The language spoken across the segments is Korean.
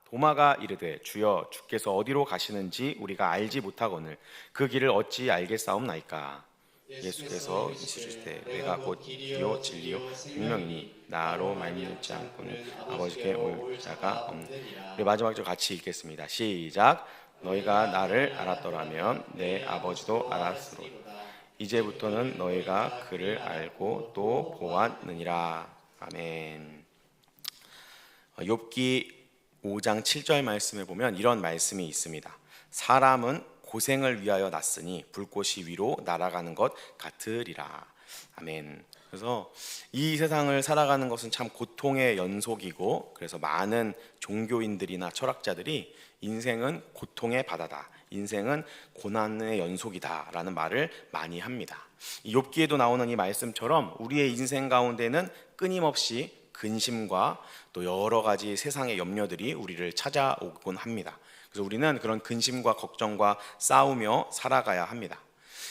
도마가 이르되 주여 주께서 어디로 가시는지 우리가 알지 못하거늘 그 길을 어찌 알겠사옵나이까. 예수께서 이르시되 내가 곧 길이요 진리요 생명이니 나로 말미암지 않고는 아버지께 올 자가 없느니라. 우리 마지막 절 같이 읽겠습니다. 시작. 너희가 나를 알았더라면 내 아버지도 알았으리로다. 이제부터는 너희가 그를 알고 또 보았느니라. 아멘. 욥기 5장 7절 말씀에 보면 이런 말씀이 있습니다. 사람은 고생을 위하여 났으니 불꽃이 위로 날아가는 것 같으리라. 아멘. 그래서 이 세상을 살아가는 것은 참 고통의 연속이고, 그래서 많은 종교인들이나 철학자들이 인생은 고통의 바다다, 인생은 고난의 연속이다 라는 말을 많이 합니다. 이 욥기에도 나오는 이 말씀처럼 우리의 인생 가운데는 끊임없이 근심과 또 여러 가지 세상의 염려들이 우리를 찾아오곤 합니다. 그래서 우리는 그런 근심과 걱정과 싸우며 살아가야 합니다.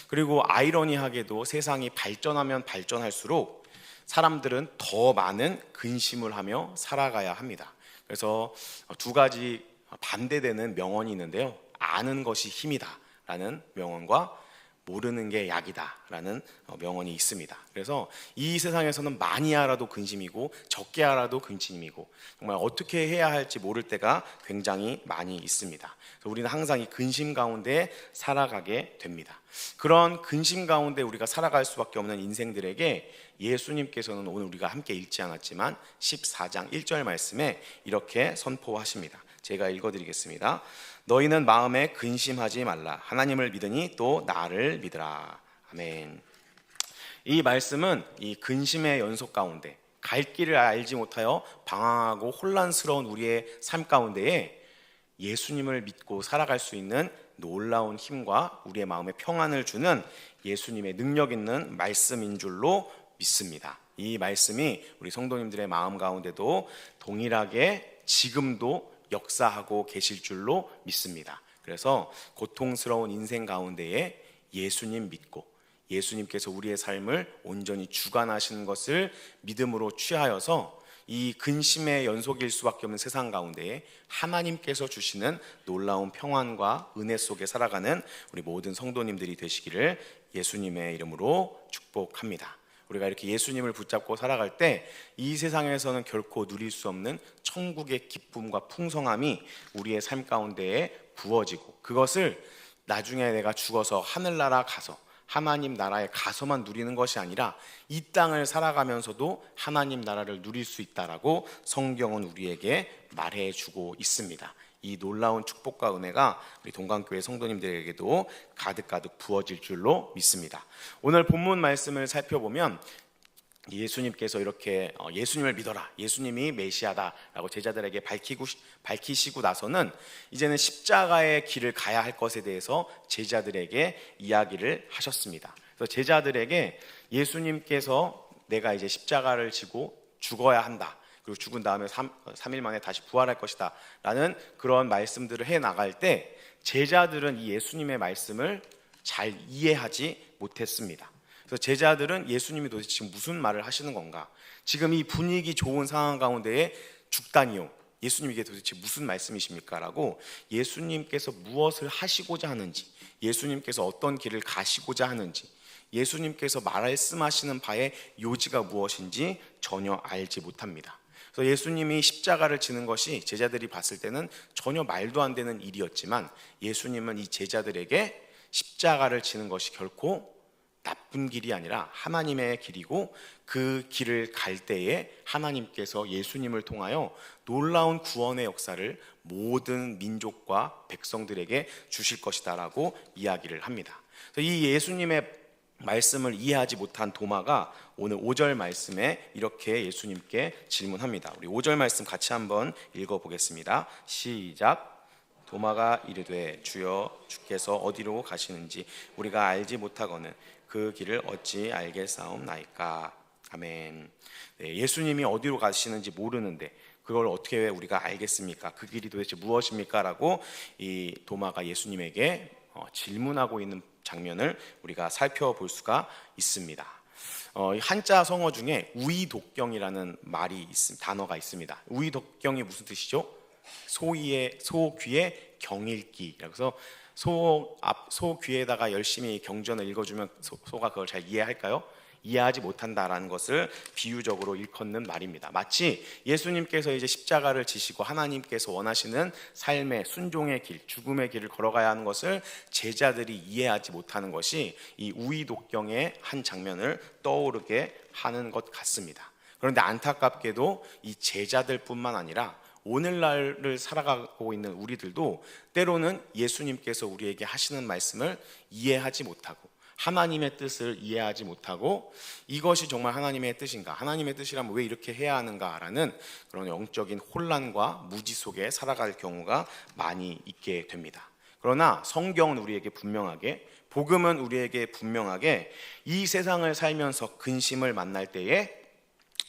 그리고 아이러니하게도 세상이 발전하면 발전할수록 사람들은 더 많은 근심을 하며 살아가야 합니다. 그래서 두 가지 반대되는 명언이 있는데요. 아는 것이 힘이다 라는 명언과 모르는 게 약이다 라는 명언이 있습니다. 그래서 이 세상에서는 많이 알아도 근심이고 적게 알아도 근심이고, 정말 어떻게 해야 할지 모를 때가 굉장히 많이 있습니다. 그래서 우리는 항상 이 근심 가운데 살아가게 됩니다. 그런 근심 가운데 우리가 살아갈 수밖에 없는 인생들에게 예수님께서는 오늘 우리가 함께 읽지 않았지만 14장 1절 말씀에 이렇게 선포하십니다. 제가 읽어드리겠습니다. 너희는 마음에 근심하지 말라. 하나님을 믿으니 또 나를 믿으라. 아멘. 이 말씀은 이 근심의 연속 가운데, 갈 길을 알지 못하여 방황하고 혼란스러운 우리의 삶 가운데에 예수님을 믿고 살아갈 수 있는 놀라운 힘과 우리의 마음에 평안을 주는 예수님의 능력 있는 말씀인 줄로 믿습니다. 이 말씀이 우리 성도님들의 마음 가운데도 동일하게 지금도 역사하고 계실 줄로 믿습니다. 그래서 고통스러운 인생 가운데에 예수님 믿고 예수님께서 우리의 삶을 온전히 주관하시는 것을 믿음으로 취하여서 이 근심의 연속일 수밖에 없는 세상 가운데에 하나님께서 주시는 놀라운 평안과 은혜 속에 살아가는 우리 모든 성도님들이 되시기를 예수님의 이름으로 축복합니다. 우리가 이렇게 예수님을 붙잡고 살아갈 때 이 세상에서는 결코 누릴 수 없는 천국의 기쁨과 풍성함이 우리의 삶 가운데에 부어지고, 그것을 나중에 내가 죽어서 하늘나라 가서 하나님 나라에 가서만 누리는 것이 아니라 이 땅을 살아가면서도 하나님 나라를 누릴 수 있다라고 성경은 우리에게 말해주고 있습니다. 이 놀라운 축복과 은혜가 우리 동강교회 성도님들에게도 가득가득 부어질 줄로 믿습니다. 오늘 본문 말씀을 살펴보면 예수님께서 이렇게 예수님을 믿어라, 예수님이 메시아다라고 제자들에게 밝히시고 나서는 이제는 십자가의 길을 가야 할 것에 대해서 제자들에게 이야기를 하셨습니다. 그래서 제자들에게 예수님께서 내가 이제 십자가를 지고 죽어야 한다, 그리고 죽은 다음에 3일 만에 다시 부활할 것이다 라는 그런 말씀들을 해나갈 때 제자들은 이 예수님의 말씀을 잘 이해하지 못했습니다. 그래서 제자들은 예수님이 도대체 지금 무슨 말을 하시는 건가, 지금 이 분위기 좋은 상황 가운데에 죽다니요, 예수님 이게 도대체 무슨 말씀이십니까? 라고 예수님께서 무엇을 하시고자 하는지, 예수님께서 어떤 길을 가시고자 하는지, 예수님께서 말씀하시는 바의 요지가 무엇인지 전혀 알지 못합니다. 그래서 예수님이 십자가를 지는 것이 제자들이 봤을 때는 전혀 말도 안 되는 일이었지만 예수님은 이 제자들에게 십자가를 지는 것이 결코 나쁜 길이 아니라 하나님의 길이고, 그 길을 갈 때에 하나님께서 예수님을 통하여 놀라운 구원의 역사를 모든 민족과 백성들에게 주실 것이다 라고 이야기를 합니다. 그래서 이 예수님의 말씀을 이해하지 못한 도마가 오늘 5절 말씀에 이렇게 예수님께 질문합니다. 우리 5절 말씀 같이 한번 읽어보겠습니다. 시작. 도마가 이르되 주여 주께서 어디로 가시는지 우리가 알지 못하거늘 그 길을 어찌 알겠사옵나이까. 아멘. 네, 예수님이 어디로 가시는지 모르는데 그걸 어떻게 우리가 알겠습니까? 그 길이 도대체 무엇입니까? 라고 이 도마가 예수님에게 질문하고 있는 장면을 우리가 살펴볼 수가 있습니다. 한자 성어 중에 우이독경이라는 단어가 있습니다. 우이독경이 무슨 뜻이죠? 소귀의 경읽기라고 해서 소 귀에다가 열심히 경전을 읽어주면 소가 그걸 잘 이해할까요? 이해하지 못한다라는 것을 비유적으로 일컫는 말입니다. 마치 예수님께서 이제 십자가를 지시고 하나님께서 원하시는 삶의 순종의 길, 죽음의 길을 걸어가야 하는 것을 제자들이 이해하지 못하는 것이 이 우이독경의 한 장면을 떠오르게 하는 것 같습니다. 그런데 안타깝게도 이 제자들뿐만 아니라 오늘날을 살아가고 있는 우리들도 때로는 예수님께서 우리에게 하시는 말씀을 이해하지 못하고 하나님의 뜻을 이해하지 못하고 이것이 정말 하나님의 뜻인가, 하나님의 뜻이라면 왜 이렇게 해야 하는가라는 그런 영적인 혼란과 무지 속에 살아갈 경우가 많이 있게 됩니다. 그러나 성경은 우리에게 분명하게, 복음은 우리에게 분명하게 이 세상을 살면서 근심을 만날 때에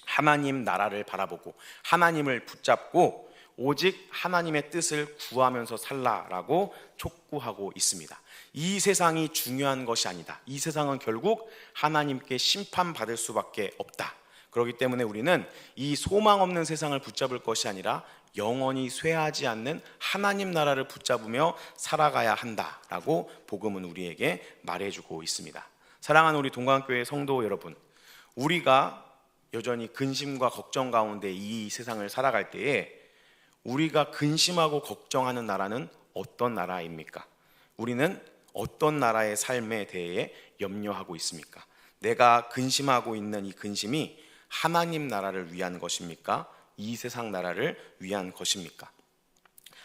하나님 나라를 바라보고 하나님을 붙잡고 오직 하나님의 뜻을 구하면서 살라라고 촉구하고 있습니다. 이 세상이 중요한 것이 아니다. 이 세상은 결국 하나님께 심판받을 수밖에 없다. 그렇기 때문에 우리는 이 소망 없는 세상을 붙잡을 것이 아니라 영원히 쇠하지 않는 하나님 나라를 붙잡으며 살아가야 한다라고 복음은 우리에게 말해주고 있습니다. 사랑하는 우리 동관교회 성도 여러분, 우리가 여전히 근심과 걱정 가운데 이 세상을 살아갈 때에 우리가 근심하고 걱정하는 나라는 어떤 나라입니까? 우리는 어떤 나라의 삶에 대해 염려하고 있습니까? 내가 근심하고 있는 이 근심이 하나님 나라를 위한 것입니까? 이 세상 나라를 위한 것입니까?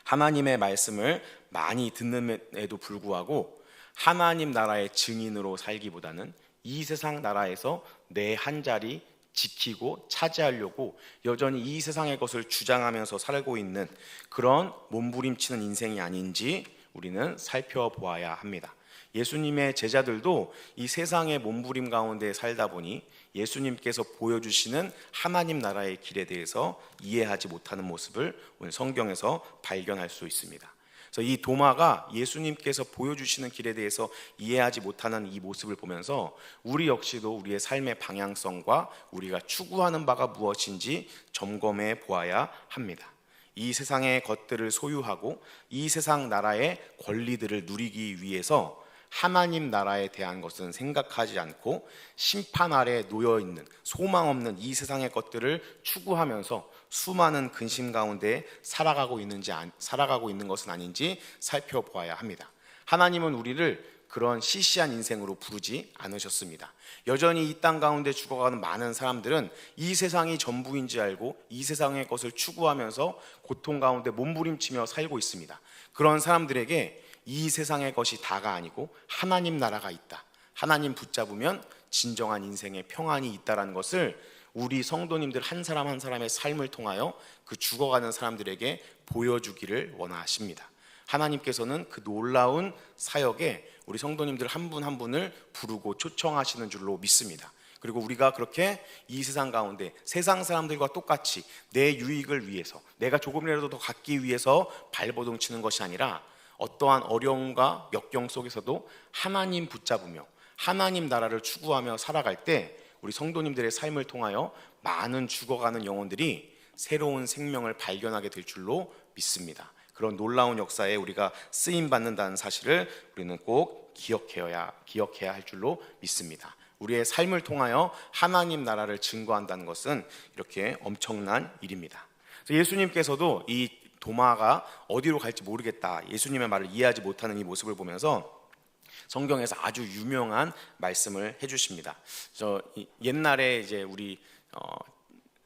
하나님의 말씀을 많이 듣는에도 불구하고 하나님 나라의 증인으로 살기보다는 이 세상 나라에서 내 한 자리 지키고 차지하려고 여전히 이 세상의 것을 주장하면서 살고 있는 그런 몸부림치는 인생이 아닌지 우리는 살펴보아야 합니다. 예수님의 제자들도 이 세상의 몸부림 가운데 살다 보니 예수님께서 보여주시는 하나님 나라의 길에 대해서 이해하지 못하는 모습을 오늘 성경에서 발견할 수 있습니다. 그래서 이 도마가 예수님께서 보여주시는 길에 대해서 이해하지 못하는 이 모습을 보면서 우리 역시도 우리의 삶의 방향성과 우리가 추구하는 바가 무엇인지 점검해 보아야 합니다. 이 세상의 것들을 소유하고 이 세상 나라의 권리들을 누리기 위해서 하나님 나라에 대한 것은 생각하지 않고 심판 아래 놓여있는 소망 없는 이 세상의 것들을 추구하면서 수많은 근심 가운데 살아가고 있는 것은 아닌지 살펴보아야 합니다. 하나님은 우리를 그런 시시한 인생으로 부르지 않으셨습니다. 여전히 이 땅 가운데 죽어가는 많은 사람들은 이 세상이 전부인지 알고 이 세상의 것을 추구하면서 고통 가운데 몸부림치며 살고 있습니다. 그런 사람들에게 이 세상의 것이 다가 아니고 하나님 나라가 있다. 하나님 붙잡으면 진정한 인생의 평안이 있다는 것을 우리 성도님들 한 사람 한 사람의 삶을 통하여 그 죽어가는 사람들에게 보여주기를 원하십니다. 하나님께서는 그 놀라운 사역에 우리 성도님들 한 분 한 분을 부르고 초청하시는 줄로 믿습니다. 그리고 우리가 그렇게 이 세상 가운데 세상 사람들과 똑같이 내 유익을 위해서 내가 조금이라도 더 갖기 위해서 발버둥 치는 것이 아니라 어떠한 어려움과 역경 속에서도 하나님 붙잡으며 하나님 나라를 추구하며 살아갈 때 우리 성도님들의 삶을 통하여 많은 죽어가는 영혼들이 새로운 생명을 발견하게 될 줄로 믿습니다. 그런 놀라운 역사에 우리가 쓰임 받는다는 사실을 우리는 꼭 기억해야 할 줄로 믿습니다. 우리의 삶을 통하여 하나님 나라를 증거한다는 것은 이렇게 엄청난 일입니다. 예수님께서도 이 도마가 어디로 갈지 모르겠다, 예수님의 말을 이해하지 못하는 이 모습을 보면서 성경에서 아주 유명한 말씀을 해주십니다. 옛날에 이제 우리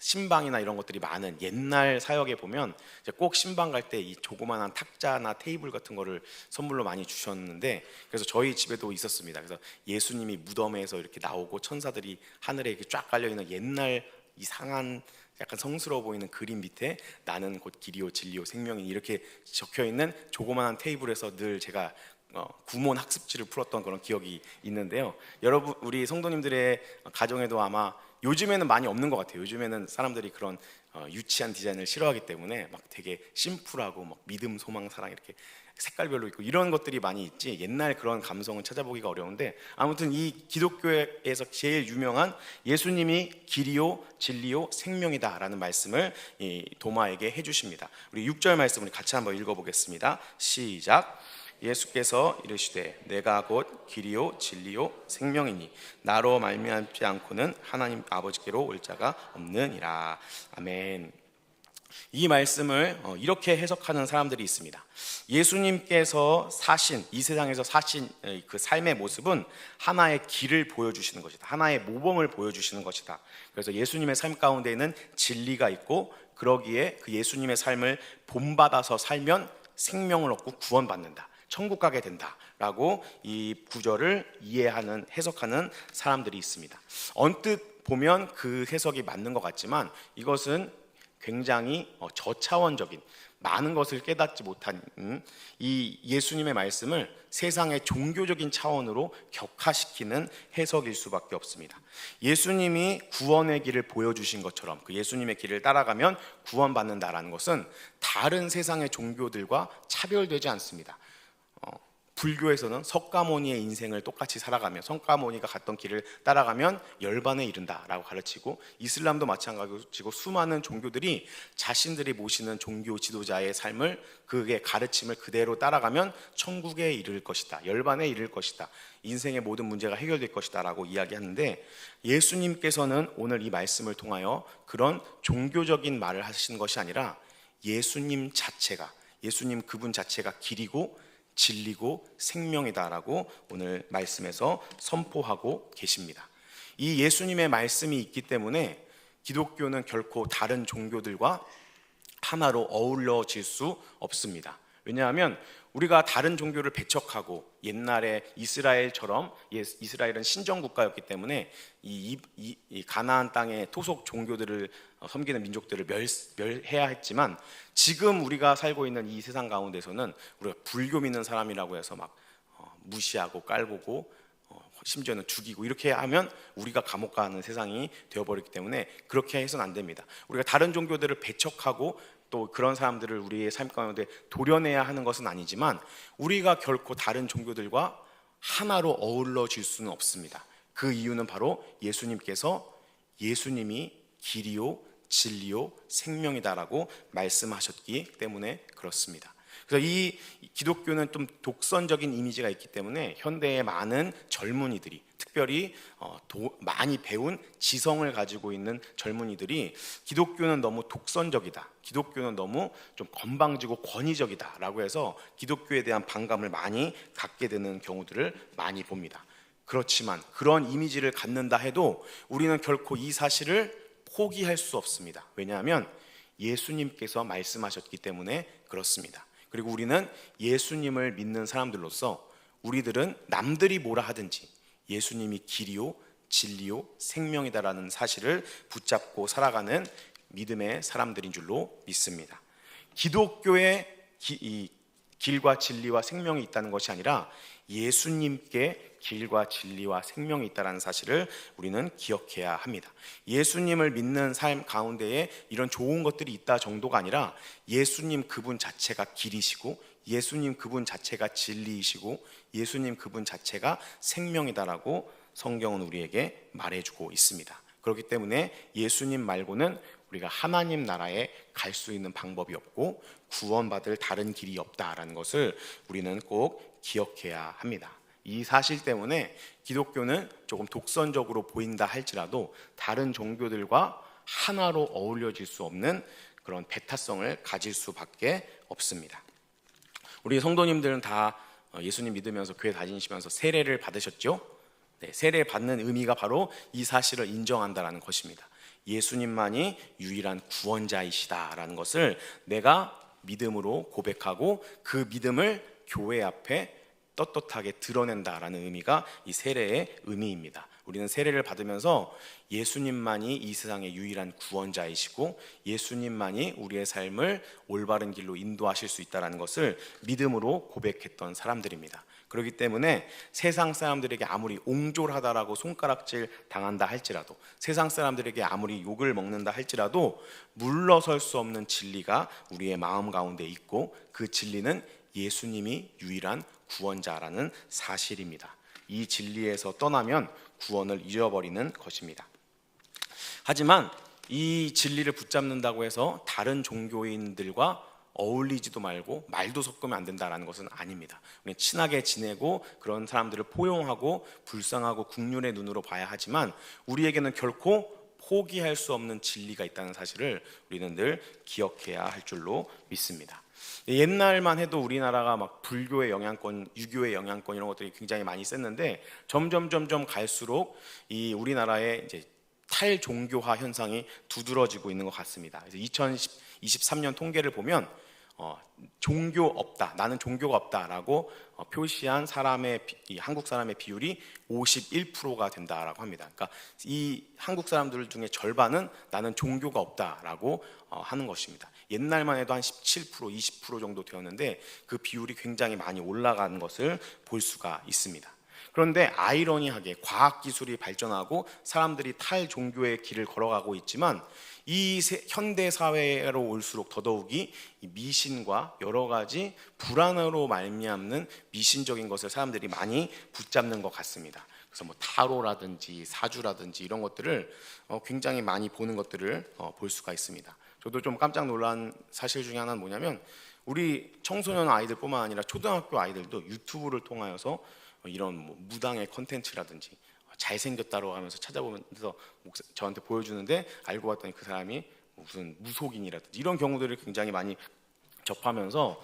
신방이나 이런 것들이 많은 옛날 사역에 보면 이제 꼭 신방 갈 때 이 조그만한 탁자나 테이블 같은 거를 선물로 많이 주셨는데, 그래서 저희 집에도 있었습니다. 그래서 예수님이 무덤에서 이렇게 나오고 천사들이 하늘에 이렇게 쫙 깔려 있는 옛날 이상한 약간 성스러워 보이는 그림 밑에 나는 곧 길이요 진리요 생명이 이렇게 적혀 있는 조그만한 테이블에서 늘 제가 구몬 학습지를 풀었던 그런 기억이 있는데요. 여러분, 우리 성도님들의 가정에도 아마 요즘에는 많이 없는 것 같아요. 요즘에는 사람들이 그런 유치한 디자인을 싫어하기 때문에 막 되게 심플하고 막 믿음, 소망, 사랑 이렇게 색깔별로 있고 이런 것들이 많이 있지 옛날 그런 감성은 찾아보기가 어려운데, 아무튼 이 기독교에서 제일 유명한 예수님이 길이요 진리요 생명이다라는 말씀을 이 도마에게 해주십니다. 우리 6절 말씀 우리 같이 한번 읽어보겠습니다. 시작. 예수께서 이르시되 내가 곧 길이요 진리요 생명이니 나로 말미암지 않고는 하나님 아버지께로 올 자가 없느니라. 아멘. 이 말씀을 이렇게 해석하는 사람들이 있습니다. 예수님께서 사신 이 세상에서 사신 그 삶의 모습은 하나의 길을 보여주시는 것이다. 하나의 모범을 보여주시는 것이다. 그래서 예수님의 삶 가운데에는 진리가 있고 그러기에 그 예수님의 삶을 본받아서 살면 생명을 얻고 구원받는다. 천국 가게 된다라고 이 구절을 이해하는 해석하는 사람들이 있습니다. 언뜻 보면 그 해석이 맞는 것 같지만 이것은 굉장히 저차원적인 많은 것을 깨닫지 못한 이 예수님의 말씀을 세상의 종교적인 차원으로 격화시키는 해석일 수밖에 없습니다. 예수님이 구원의 길을 보여주신 것처럼 그 예수님의 길을 따라가면 구원받는다라는 것은 다른 세상의 종교들과 차별되지 않습니다. 불교에서는 석가모니의 인생을 똑같이 살아가면 석가모니가 갔던 길을 따라가면 열반에 이른다라고 가르치고, 이슬람도 마찬가지고 수많은 종교들이 자신들이 모시는 종교 지도자의 삶을 그의 가르침을 그대로 따라가면 천국에 이를 것이다, 열반에 이를 것이다, 인생의 모든 문제가 해결될 것이다 라고 이야기하는데, 예수님께서는 오늘 이 말씀을 통하여 그런 종교적인 말을 하시는 것이 아니라 예수님 자체가, 예수님 그분 자체가 길이고 진리고 생명이다라고 오늘 말씀에서 선포하고 계십니다. 이 예수님의 말씀이 있기 때문에 기독교는 결코 다른 종교들과 하나로 어우러질 수 없습니다. 왜냐하면 우리가 다른 종교를 배척하고 옛날에 이스라엘처럼, 이스라엘은 신정국가였기 때문에 이 가나안 땅의 토속 종교들을 섬기는 민족들을 멸해야 했지만, 지금 우리가 살고 있는 이 세상 가운데서는 우리가 불교 믿는 사람이라고 해서 막 무시하고 깔보고 심지어는 죽이고 이렇게 하면 우리가 감옥 가는 세상이 되어버리기 때문에 그렇게 해서는 안 됩니다. 우리가 다른 종교들을 배척하고 또 그런 사람들을 우리의 삶 가운데 도려내야 하는 것은 아니지만, 우리가 결코 다른 종교들과 하나로 어우러질 수는 없습니다. 그 이유는 바로 예수님이 길이요 진리요 생명이다라고 말씀하셨기 때문에 그렇습니다. 그래서 이 기독교는 좀 독선적인 이미지가 있기 때문에 현대의 많은 젊은이들이, 특별히 많이 배운 지성을 가지고 있는 젊은이들이 기독교는 너무 독선적이다, 기독교는 너무 좀 건방지고 권위적이다 라고 해서 기독교에 대한 반감을 많이 갖게 되는 경우들을 많이 봅니다. 그렇지만 그런 이미지를 갖는다 해도 우리는 결코 이 사실을 포기할 수 없습니다. 왜냐하면 예수님께서 말씀하셨기 때문에 그렇습니다. 그리고 우리는 예수님을 믿는 사람들로서 우리들은 남들이 뭐라 하든지 예수님이 길이요 진리요 생명이다라는 사실을 붙잡고 살아가는 믿음의 사람들인 줄로 믿습니다. 기독교의 길과 진리와 생명이 있다는 것이 아니라 예수님께 길과 진리와 생명이 있다는 사실을 우리는 기억해야 합니다. 예수님을 믿는 삶 가운데에 이런 좋은 것들이 있다 정도가 아니라 예수님 그분 자체가 길이시고 예수님 그분 자체가 진리이시고 예수님 그분 자체가 생명이다라고 성경은 우리에게 말해주고 있습니다. 그렇기 때문에 예수님 말고는 우리가 하나님 나라에 갈 수 있는 방법이 없고 구원받을 다른 길이 없다라는 것을 우리는 꼭 기억해야 합니다. 이 사실 때문에 기독교는 조금 독선적으로 보인다 할지라도 다른 종교들과 하나로 어울려질 수 없는 그런 배타성을 가질 수밖에 없습니다. 우리 성도님들은 다 예수님 믿으면서 교회 다니시면서 세례를 받으셨죠? 네, 세례 받는 의미가 바로 이 사실을 인정한다라는 것입니다. 예수님만이 유일한 구원자이시다라는 것을 내가 믿음으로 고백하고 그 믿음을 교회 앞에 떳떳하게 드러낸다라는 의미가 이 세례의 의미입니다. 우리는 세례를 받으면서 예수님만이 이 세상의 유일한 구원자이시고 예수님만이 우리의 삶을 올바른 길로 인도하실 수 있다는 것을 믿음으로 고백했던 사람들입니다. 그렇기 때문에 세상 사람들에게 아무리 옹졸하다라고 손가락질 당한다 할지라도, 세상 사람들에게 아무리 욕을 먹는다 할지라도 물러설 수 없는 진리가 우리의 마음 가운데 있고, 그 진리는 예수님이 유일한 구원자라는 사실입니다. 이 진리에서 떠나면 구원을 잃어버리는 것입니다. 하지만 이 진리를 붙잡는다고 해서 다른 종교인들과 어울리지도 말고 말도 섞으면 안 된다는 것은 아닙니다. 우리는 친하게 지내고 그런 사람들을 포용하고 불쌍하고 국률의 눈으로 봐야 하지만, 우리에게는 결코 포기할 수 없는 진리가 있다는 사실을 우리는 늘 기억해야 할 줄로 믿습니다. 옛날만 해도 우리나라가 막 불교의 영향권, 유교의 영향권 이런 것들이 굉장히 많이 셌는데, 점점 갈수록 이 우리나라의 이제 탈종교화 현상이 두드러지고 있는 것 같습니다. 그래서 2023년 통계를 보면 종교 없다, 나는 종교가 없다라고 표시한 사람의, 이 한국 사람의 비율이 51%가 된다라고 합니다. 그러니까 이 한국 사람들 중에 절반은 나는 종교가 없다라고 하는 것입니다. 옛날만 해도 한 17%, 20% 정도 되었는데 그 비율이 굉장히 많이 올라가는 것을 볼 수가 있습니다. 그런데 아이러니하게 과학기술이 발전하고 사람들이 탈종교의 길을 걸어가고 있지만, 이 현대 사회로 올수록 더더욱이 미신과 여러 가지 불안으로 말미암는 미신적인 것을 사람들이 많이 붙잡는 것 같습니다. 그래서 뭐 타로라든지 사주라든지 이런 것들을 굉장히 많이 보는 것들을 볼 수가 있습니다. 저도 좀 깜짝 놀란 사실 중에 하나는 뭐냐면, 우리 청소년 아이들뿐만 아니라 초등학교 아이들도 유튜브를 통하여서 이런 뭐 무당의 컨텐츠라든지 잘생겼다고 하면서 찾아보면서 저한테 보여주는데, 알고 봤더니 그 사람이 무슨 무속인이라든지 이런 경우들을 굉장히 많이 접하면서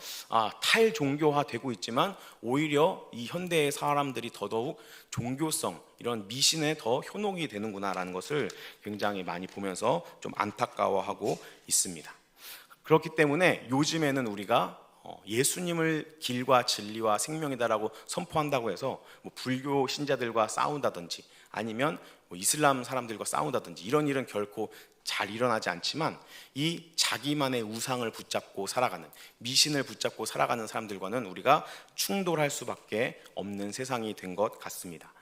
탈종교화 되고 있지만 오히려 이 현대의 사람들이 더더욱 종교성, 이런 미신에 더 현혹이 되는구나라는 것을 굉장히 많이 보면서 좀 안타까워하고 있습니다. 그렇기 때문에 요즘에는 우리가 예수님을 길과 진리와 생명이다라고 선포한다고 해서 뭐 불교 신자들과 싸운다든지 아니면 뭐 이슬람 사람들과 싸운다든지 이런 일은 결코 잘 일어나지 않지만, 이 자기만의 우상을 붙잡고 살아가는, 미신을 붙잡고 살아가는 사람들과는 우리가 충돌할 수밖에 없는 세상이 된 것 같습니다.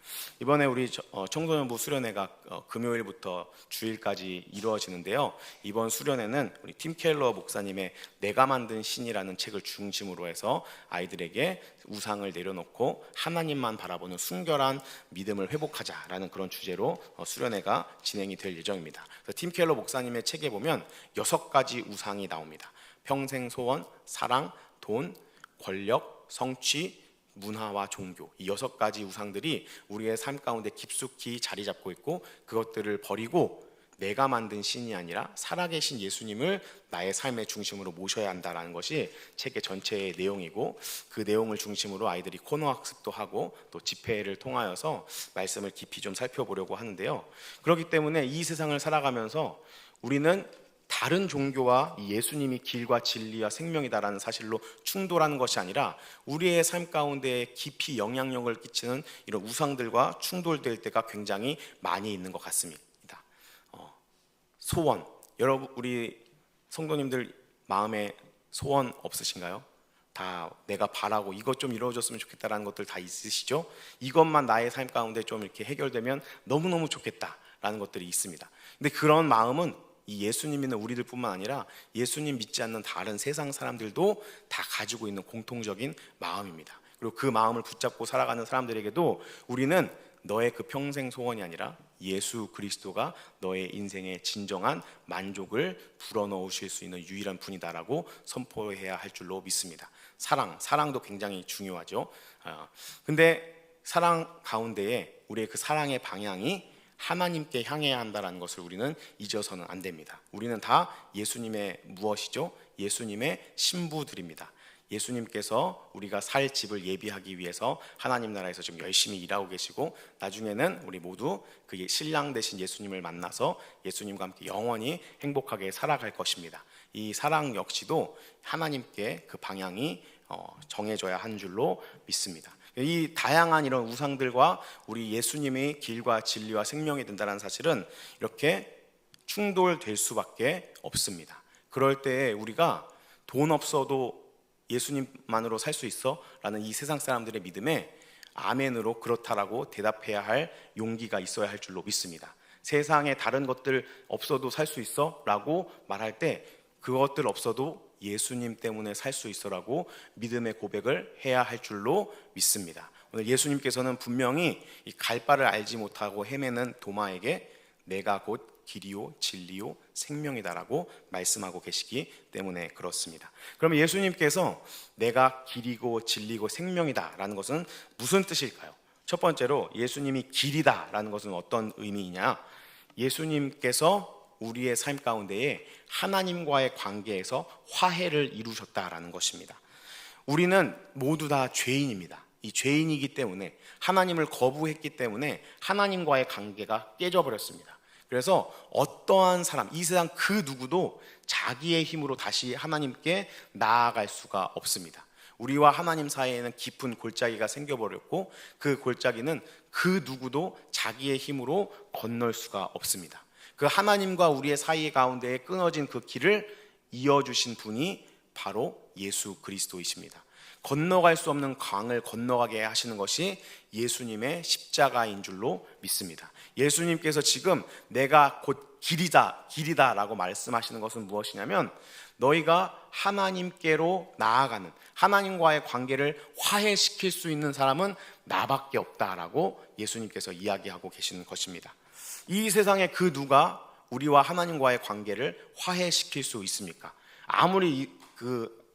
이번에 우리 청소년부 수련회가 금요일부터 주일까지 이루어지는데요, 이번 수련회는 우리 팀 켈러 목사님의 내가 만든 신이라는 책을 중심으로 해서 아이들에게 우상을 내려놓고 하나님만 바라보는 순결한 믿음을 회복하자라는 그런 주제로 수련회가 진행이 될 예정입니다. 팀 켈러 목사님의 책에 보면 6가지 우상이 나옵니다. 평생 소원, 사랑, 돈, 권력, 성취, 문화와 종교, 이 6가지 우상들이 우리의 삶 가운데 깊숙이 자리 잡고 있고, 그것들을 버리고 내가 만든 신이 아니라 살아계신 예수님을 나의 삶의 중심으로 모셔야 한다는 것이 책의 전체의 내용이고, 그 내용을 중심으로 아이들이 코너 학습도 하고 또 집회를 통하여서 말씀을 깊이 좀 살펴보려고 하는데요. 그렇기 때문에 이 세상을 살아가면서 우리는 다른 종교와 예수님이 길과 진리와 생명이다라는 사실로 충돌하는 것이 아니라, 우리의 삶 가운데 깊이 영향력을 끼치는 이런 우상들과 충돌될 때가 굉장히 많이 있는 것 같습니다. 소원, 여러분 우리 성도님들 마음에 소원 없으신가요? 다 내가 바라고 이것 좀 이루어졌으면 좋겠다라는 것들 다 있으시죠? 이것만 나의 삶 가운데 좀 이렇게 해결되면 너무너무 좋겠다라는 것들이 있습니다. 근데 그런 마음은 이 예수님 믿는 우리들뿐만 아니라 예수님 믿지 않는 다른 세상 사람들도 다 가지고 있는 공통적인 마음입니다. 그리고 그 마음을 붙잡고 살아가는 사람들에게도 우리는 너의 그 평생 소원이 아니라 예수 그리스도가 너의 인생의 진정한 만족을 불어넣으실 수 있는 유일한 분이다라고 선포해야 할 줄로 믿습니다. 사랑도 굉장히 중요하죠. 근데 사랑 가운데에 우리의 그 사랑의 방향이 하나님께 향해야 한다는 것을 우리는 잊어서는 안 됩니다. 우리는 다 예수님의 무엇이죠? 예수님의 신부들입니다. 예수님께서 우리가 살 집을 예비하기 위해서 하나님 나라에서 좀 열심히 일하고 계시고, 나중에는 우리 모두 그 신랑 되신 예수님을 만나서 예수님과 함께 영원히 행복하게 살아갈 것입니다. 이 사랑 역시도 하나님께 그 방향이 정해져야 하는 줄로 믿습니다. 이 다양한 이런 우상들과 우리 예수님의 길과 진리와 생명이 된다는 사실은 이렇게 충돌될 수밖에 없습니다. 그럴 때에 우리가 돈 없어도 예수님만으로 살 수 있어? 라는 이 세상 사람들의 믿음에 아멘으로 그렇다라고 대답해야 할 용기가 있어야 할 줄로 믿습니다. 세상에 다른 것들 없어도 살 수 있어? 라고 말할 때 그것들 없어도 예수님 때문에 살 수 있어라고 믿음의 고백을 해야 할 줄로 믿습니다. 오늘 예수님께서는 분명히 이 갈 바를 알지 못하고 헤매는 도마에게 내가 곧 길이요 진리요 생명이다라고 말씀하고 계시기 때문에 그렇습니다. 그러면 예수님께서 내가 길이고 진리고 생명이다라는 것은 무슨 뜻일까요? 첫 번째로 예수님이 길이다라는 것은 어떤 의미이냐? 예수님께서 우리의 삶 가운데에 하나님과의 관계에서 화해를 이루셨다라는 것입니다. 우리는 모두 다 죄인입니다. 이 죄인이기 때문에 하나님을 거부했기 때문에 하나님과의 관계가 깨져버렸습니다. 그래서 어떠한 사람, 이 세상 그 누구도 자기의 힘으로 다시 하나님께 나아갈 수가 없습니다. 우리와 하나님 사이에는 깊은 골짜기가 생겨버렸고 그 골짜기는 그 누구도 자기의 힘으로 건널 수가 없습니다. 그 하나님과 우리의 사이 가운데에 끊어진 그 길을 이어주신 분이 바로 예수 그리스도이십니다. 건너갈 수 없는 강을 건너가게 하시는 것이 예수님의 십자가인 줄로 믿습니다. 예수님께서 지금 내가 곧 길이다 라고 말씀하시는 것은 무엇이냐면 너희가 하나님께로 나아가는 하나님과의 관계를 화해시킬 수 있는 사람은 나밖에 없다라고 예수님께서 이야기하고 계시는 것입니다. 이 세상에 그 누가 우리와 하나님과의 관계를 화해시킬 수 있습니까? 아무리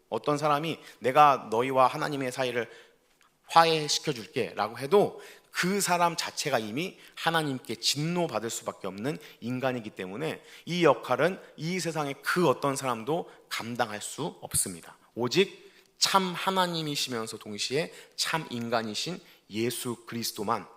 어떤 사람이 내가 너희와 하나님의 사이를 화해시켜 줄게 라고 해도 그 사람 자체가 이미 하나님께 진노받을 수밖에 없는 인간이기 때문에 이 역할은 이 세상의 그 어떤 사람도 감당할 수 없습니다. 오직 참 하나님이시면서 동시에 참 인간이신 예수 그리스도만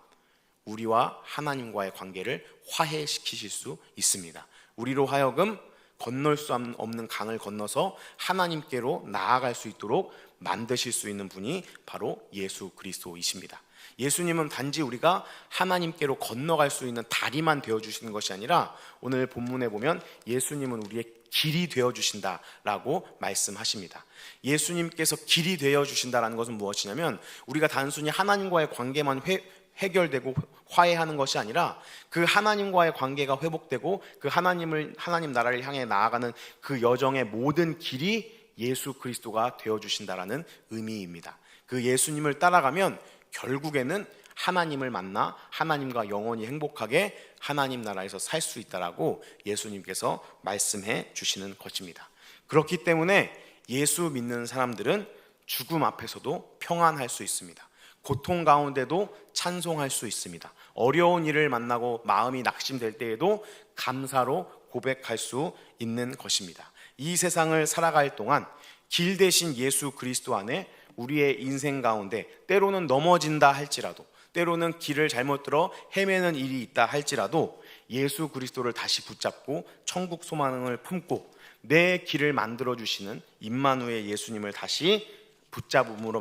우리와 하나님과의 관계를 화해시키실 수 있습니다. 우리로 하여금 건널 수 없는 강을 건너서 하나님께로 나아갈 수 있도록 만드실 수 있는 분이 바로 예수 그리스도이십니다. 예수님은 단지 우리가 하나님께로 건너갈 수 있는 다리만 되어주시는 것이 아니라 오늘 본문에 보면 예수님은 우리의 길이 되어주신다라고 말씀하십니다. 예수님께서 길이 되어주신다라는 것은 무엇이냐면 우리가 단순히 하나님과의 관계만 해결되고 화해하는 것이 아니라 그 하나님과의 관계가 회복되고 그 하나님 나라를 향해 나아가는 그 여정의 모든 길이 예수 그리스도가 되어주신다라는 의미입니다. 그 예수님을 따라가면 결국에는 하나님을 만나 하나님과 영원히 행복하게 하나님 나라에서 살 수 있다라고 예수님께서 말씀해 주시는 것입니다. 그렇기 때문에 예수 믿는 사람들은 죽음 앞에서도 평안할 수 있습니다. 고통 가운데도 찬송할 수 있습니다. 어려운 일을 만나고 마음이 낙심될 때에도 감사로 고백할 수 있는 것입니다. 이 세상을 살아갈 동안 길 대신 예수 그리스도 안에 우리의 인생 가운데 때로는 넘어진다 할지라도 때로는 길을 잘못 들어 헤매는 일이 있다 할지라도 예수 그리스도를 다시 붙잡고 천국 소망을 품고 내 길을 만들어 주시는 임마누엘 예수님을 다시 붙잡음으로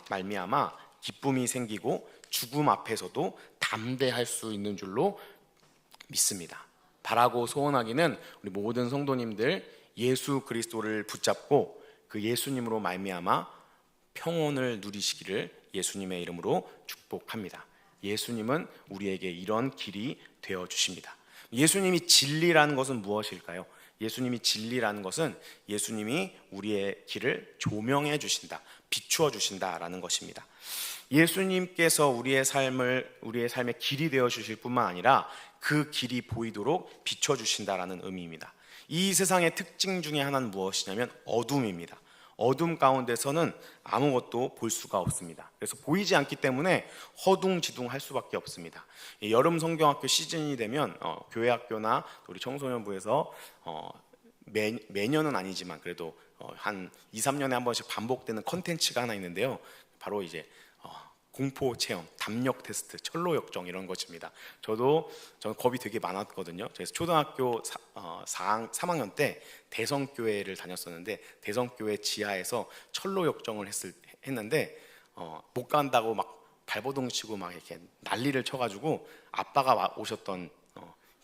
말미암아 기쁨이 생기고 죽음 앞에서도 담대할 수 있는 줄로 믿습니다. 바라고 소원하기는 우리 모든 성도님들 예수 그리스도를 붙잡고 그 예수님으로 말미암아 평온을 누리시기를 예수님의 이름으로 축복합니다. 예수님은 우리에게 이런 길이 되어 주십니다. 예수님이 진리라는 것은 무엇일까요? 예수님이 진리라는 것은 예수님이 우리의 길을 조명해 주신다, 비추어 주신다라는 것입니다. 예수님께서 우리의 삶의 길이 되어 주실 뿐만 아니라 그 길이 보이도록 비춰 주신다라는 의미입니다. 이 세상의 특징 중에 하나는 무엇이냐면 어둠입니다. 어둠 가운데서는 아무것도 볼 수가 없습니다. 그래서 보이지 않기 때문에 허둥지둥할 수밖에 없습니다. 여름 성경학교 시즌이 되면 교회 학교나 우리 청소년부에서 매년은 아니지만 그래도 한 2, 3년에 한 번씩 반복되는 컨텐츠가 하나 있는데요. 바로 이제 공포 체험, 담력 테스트, 철로 역정 이런 것입니다. 저는 겁이 되게 많았거든요. 그래서 초등학교 3학년 때 대성교회를 다녔었는데 대성교회 지하에서 철로 역정을 했는데 못 간다고 막 발버둥 치고 막 이렇게 난리를 쳐가지고 아빠가 오셨던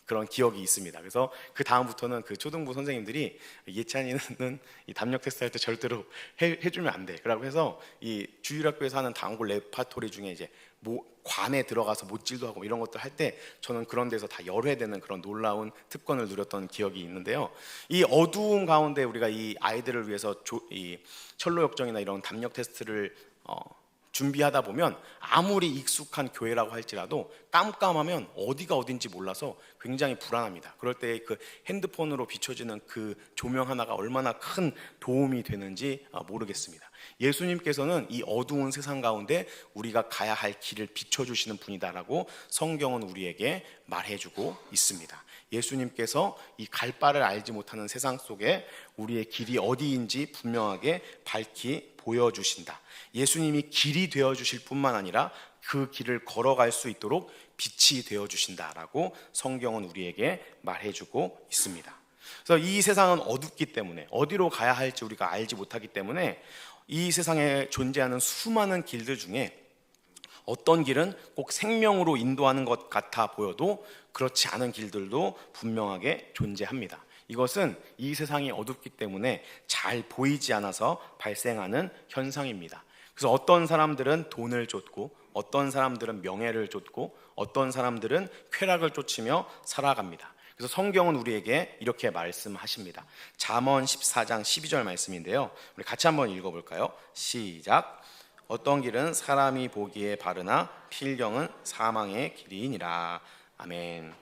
그런 기억이 있습니다. 그래서 그 다음부터는 그 초등부 선생님들이 예찬이는 이 담력 테스트 할 때 절대로 해주면 안 돼. 그러고 해서 이 주일학교에서 하는 단골 레파토리 중에 이제 관에 들어가서 못질도 하고 이런 것들 할 때 저는 그런 데서 다 열회되는 그런 놀라운 특권을 누렸던 기억이 있는데요. 이 어두운 가운데 우리가 이 아이들을 위해서 이 철로 역정이나 이런 담력 테스트를 준비하다 보면 아무리 익숙한 교회라고 할지라도 깜깜하면 어디가 어딘지 몰라서 굉장히 불안합니다. 그럴 때 그 핸드폰으로 비춰지는 그 조명 하나가 얼마나 큰 도움이 되는지 모르겠습니다. 예수님께서는 이 어두운 세상 가운데 우리가 가야 할 길을 비춰주시는 분이다라고 성경은 우리에게 말해주고 있습니다. 예수님께서 이 갈 바를 알지 못하는 세상 속에 우리의 길이 어디인지 분명하게 밝히 보여주신다. 예수님이 길이 되어주실 뿐만 아니라 그 길을 걸어갈 수 있도록 빛이 되어주신다라고 성경은 우리에게 말해주고 있습니다. 그래서 이 세상은 어둡기 때문에 어디로 가야 할지 우리가 알지 못하기 때문에 이 세상에 존재하는 수많은 길들 중에 어떤 길은 꼭 생명으로 인도하는 것 같아 보여도 그렇지 않은 길들도 분명하게 존재합니다. 이것은 이 세상이 어둡기 때문에 잘 보이지 않아서 발생하는 현상입니다. 그래서 어떤 사람들은 돈을 쫓고 어떤 사람들은 명예를 쫓고 어떤 사람들은 쾌락을 쫓으며 살아갑니다. 그래서 성경은 우리에게 이렇게 말씀하십니다. 잠언 14장 12절 말씀인데요, 우리 같이 한번 읽어볼까요? 시작. 어떤 길은 사람이 보기에 바르나 필경은 사망의 길이니라. 아멘.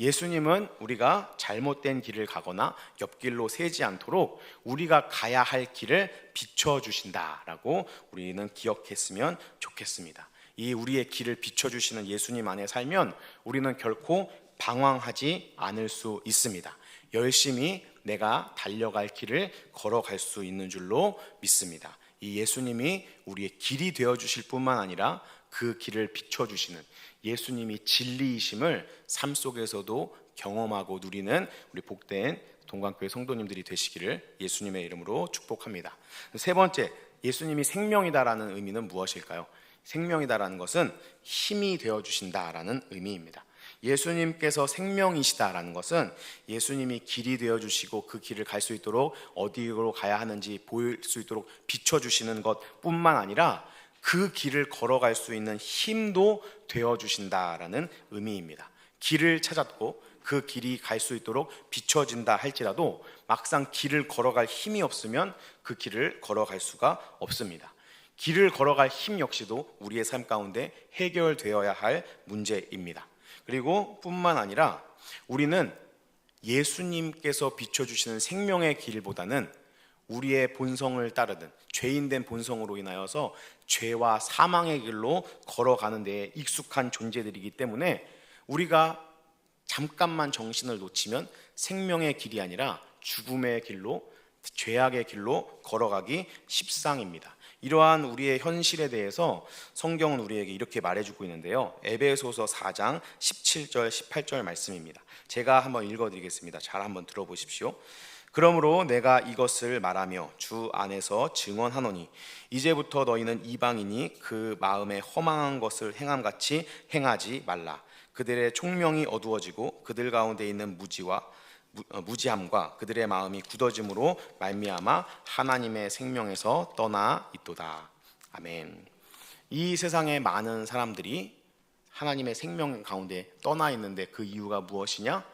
예수님은 우리가 잘못된 길을 가거나 옆길로 새지 않도록 우리가 가야 할 길을 비춰주신다라고 우리는 기억했으면 좋겠습니다. 이 우리의 길을 비춰주시는 예수님 안에 살면 우리는 결코 방황하지 않을 수 있습니다. 열심히 내가 달려갈 길을 걸어갈 수 있는 줄로 믿습니다. 이 예수님이 우리의 길이 되어주실 뿐만 아니라 그 길을 비춰주시는 예수님이 진리이심을 삶 속에서도 경험하고 누리는 우리 복된 동관교회 성도님들이 되시기를 예수님의 이름으로 축복합니다. 세 번째, 예수님이 생명이다라는 의미는 무엇일까요? 생명이다라는 것은 힘이 되어주신다라는 의미입니다. 예수님께서 생명이시다라는 것은 예수님이 길이 되어주시고 그 길을 갈 수 있도록 어디로 가야 하는지 보일 수 있도록 비춰주시는 것뿐만 아니라 그 길을 걸어갈 수 있는 힘도 되어주신다라는 의미입니다. 길을 찾았고 그 길이 갈 수 있도록 비춰진다 할지라도 막상 길을 걸어갈 힘이 없으면 그 길을 걸어갈 수가 없습니다. 길을 걸어갈 힘 역시도 우리의 삶 가운데 해결되어야 할 문제입니다. 그리고 뿐만 아니라 우리는 예수님께서 비춰주시는 생명의 길보다는 우리의 본성을 따르는 죄인된 본성으로 인하여서 죄와 사망의 길로 걸어가는 데에 익숙한 존재들이기 때문에 우리가 잠깐만 정신을 놓치면 생명의 길이 아니라 죽음의 길로, 죄악의 길로 걸어가기 십상입니다. 이러한 우리의 현실에 대해서 성경은 우리에게 이렇게 말해주고 있는데요, 에베소서 4장 17절 18절 말씀입니다. 제가 한번 읽어드리겠습니다. 잘 한번 들어보십시오. 그러므로 내가 이것을 말하며 주 안에서 증언하노니 이제부터 너희는 이방인이 그 마음에 허망한 것을 행함같이 행하지 말라. 그들의 총명이 어두워지고 그들 가운데 있는 무지함과 그들의 마음이 굳어짐으로 말미암아 하나님의 생명에서 떠나 있도다. 아멘. 이 세상의 많은 사람들이 하나님의 생명 가운데 떠나 있는데 그 이유가 무엇이냐?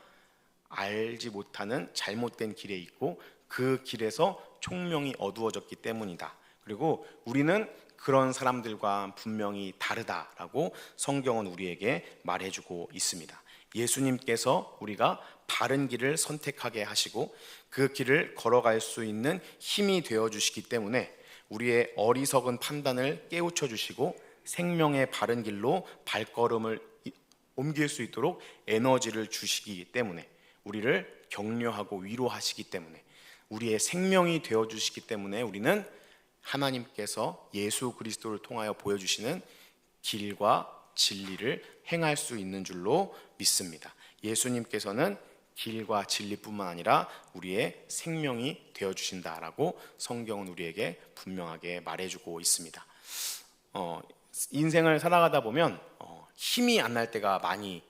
알지 못하는 잘못된 길에 있고 그 길에서 총명이 어두워졌기 때문이다. 그리고 우리는 그런 사람들과 분명히 다르다라고 성경은 우리에게 말해주고 있습니다. 예수님께서 우리가 바른 길을 선택하게 하시고 그 길을 걸어갈 수 있는 힘이 되어주시기 때문에 우리의 어리석은 판단을 깨우쳐 주시고 생명의 바른 길로 발걸음을 옮길 수 있도록 에너지를 주시기 때문에, 우리를 격려하고 위로하시기 때문에, 우리의 생명이 되어주시기 때문에 우리는 하나님께서 예수 그리스도를 통하여 보여주시는 길과 진리를 행할 수 있는 줄로 믿습니다. 예수님께서는 길과 진리뿐만 아니라 우리의 생명이 되어주신다라고 성경은 우리에게 분명하게 말해주고 있습니다. 인생을 살아가다 보면 힘이 안 날 때가 많이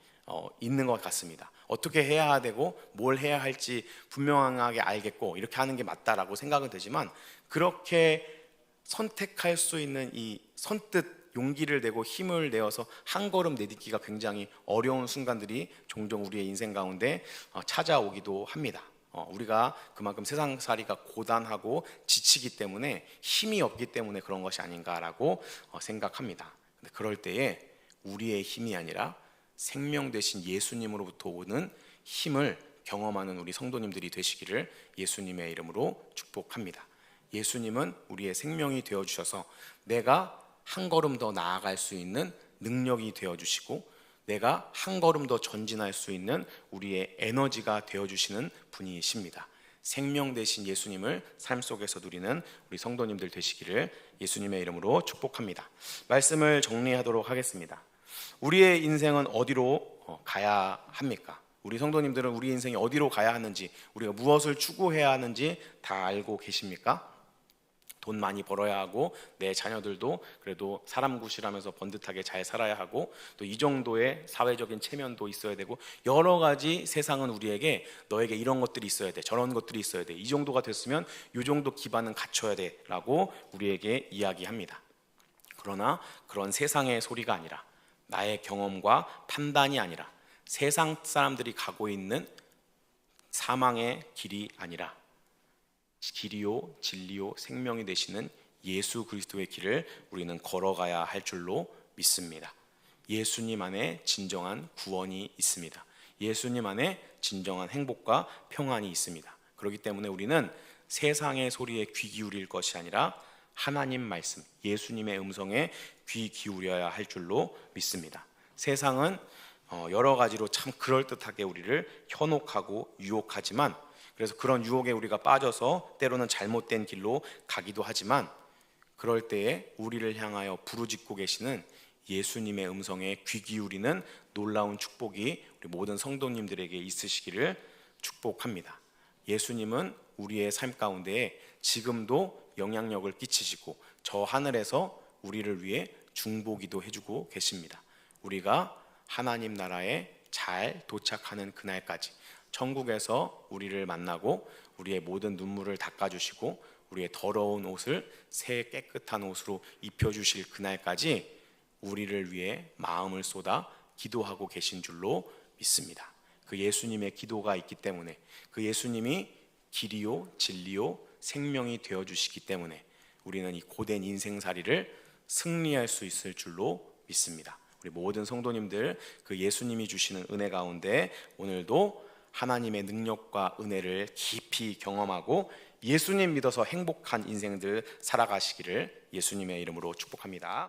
있는 것 같습니다. 어떻게 해야 되고 뭘 해야 할지 분명하게 알겠고 이렇게 하는 게 맞다라고 생각은 되지만, 그렇게 선택할 수 있는 이 선뜻 용기를 내고 힘을 내어서 한 걸음 내딛기가 굉장히 어려운 순간들이 종종 우리의 인생 가운데 찾아오기도 합니다. 우리가 그만큼 세상살이가 고단하고 지치기 때문에, 힘이 없기 때문에 그런 것이 아닌가라고 생각합니다. 근데 그럴 때에 우리의 힘이 아니라 생명 되신 예수님으로부터 오는 힘을 경험하는 우리 성도님들이 되시기를 예수님의 이름으로 축복합니다. 예수님은 우리의 생명이 되어 주셔서 내가 한 걸음 더 나아갈 수 있는 능력이 되어 주시고, 내가 한 걸음 더 전진할 수 있는 우리의 에너지가 되어 주시는 분이십니다. 생명 되신 예수님을 삶 속에서 누리는 우리 성도님들 되시기를 예수님의 이름으로 축복합니다. 말씀을 정리하도록 하겠습니다. 우리의 인생은 어디로 가야 합니까? 우리 성도님들은 우리 인생이 어디로 가야 하는지, 우리가 무엇을 추구해야 하는지 다 알고 계십니까? 돈 많이 벌어야 하고, 내 자녀들도 그래도 사람 구실하면서 번듯하게 잘 살아야 하고, 또 이 정도의 사회적인 체면도 있어야 되고, 여러 가지 세상은 우리에게 너에게 이런 것들이 있어야 돼, 저런 것들이 있어야 돼, 이 정도가 됐으면 이 정도 기반은 갖춰야 돼 라고 우리에게 이야기합니다. 그러나 그런 세상의 소리가 아니라, 나의 경험과 판단이 아니라, 세상 사람들이 가고 있는 사망의 길이 아니라 길이요 진리요 생명이 되시는 예수 그리스도의 길을 우리는 걸어가야 할 줄로 믿습니다. 예수님 안에 진정한 구원이 있습니다. 예수님 안에 진정한 행복과 평안이 있습니다. 그렇기 때문에 우리는 세상의 소리에 귀 기울일 것이 아니라 하나님 말씀, 예수님의 음성에 귀 기울여야 할 줄로 믿습니다. 세상은 여러 가지로 참 그럴듯하게 우리를 현혹하고 유혹하지만, 그래서 그런 유혹에 우리가 빠져서 때로는 잘못된 길로 가기도 하지만, 그럴 때에 우리를 향하여 부르짖고 계시는 예수님의 음성에 귀 기울이는 놀라운 축복이 우리 모든 성도님들에게 있으시기를 축복합니다. 예수님은 우리의 삶 가운데에 지금도 영향력을 끼치시고, 저 하늘에서 우리를 위해 중보기도 해주고 계십니다. 우리가 하나님 나라에 잘 도착하는 그날까지, 천국에서 우리를 만나고 우리의 모든 눈물을 닦아주시고 우리의 더러운 옷을 새 깨끗한 옷으로 입혀주실 그날까지 우리를 위해 마음을 쏟아 기도하고 계신 줄로 믿습니다. 그 예수님의 기도가 있기 때문에, 그 예수님이 길이요 진리요 생명이 되어주시기 때문에 우리는 이 고된 인생살이를 승리할 수 있을 줄로 믿습니다. 우리 모든 성도님들, 그 예수님이 주시는 은혜 가운데 오늘도 하나님의 능력과 은혜를 깊이 경험하고 예수님 믿어서 행복한 인생들 살아가시기를 예수님의 이름으로 축복합니다.